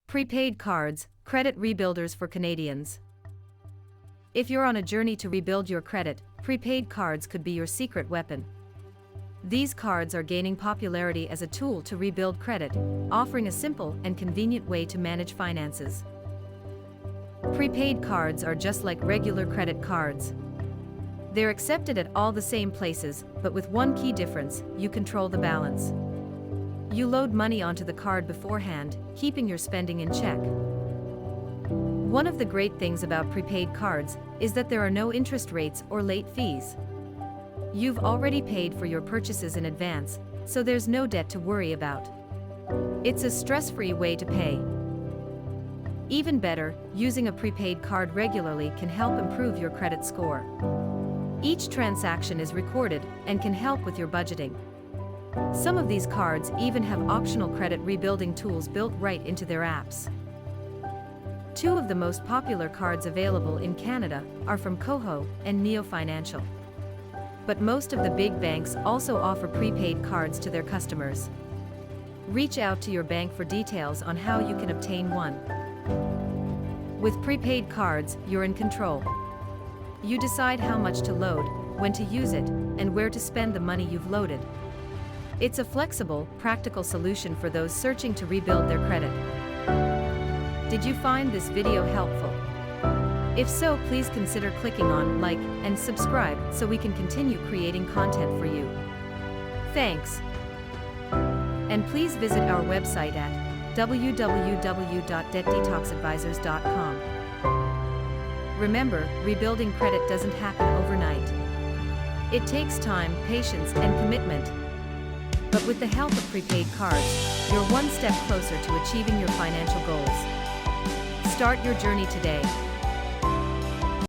Prepaid cards, credit rebuilders for Canadians. If you're on a journey to rebuild your credit, prepaid cards could be your secret weapon. These cards are gaining popularity as a tool to rebuild credit, offering a simple and convenient way to manage finances. Prepaid cards are just like regular credit cards. They're accepted at all the same places, but with one key difference: you control the balance. You load money onto the card beforehand, keeping your spending in check. One of the great things about prepaid cards is that there are no interest rates or late fees. You've already paid for your purchases in advance, so there's no debt to worry about. It's a stress-free way to pay. Even better, using a prepaid card regularly can help improve your credit score. Each transaction is recorded and can help with your budgeting. Some of these cards even have optional credit rebuilding tools built right into their apps. Two of the most popular cards available in Canada are from KOHO and Neofinancial. But most of the big banks also offer prepaid cards to their customers. Reach out to your bank for details on how you can obtain one. With prepaid cards, you're in control. You decide how much to load, when to use it, and where to spend the money you've loaded. It's a flexible, practical solution for those searching to rebuild their credit. Did you find this video helpful? If so, please consider clicking on like and subscribe so we can continue creating content for you. Thanks. And please visit our website at www.debtdetoxadvisors.com. Remember, rebuilding credit doesn't happen overnight. It takes time, patience, and commitment. But with the help of prepaid cards, you're one step closer to achieving your financial goals. Start your journey today.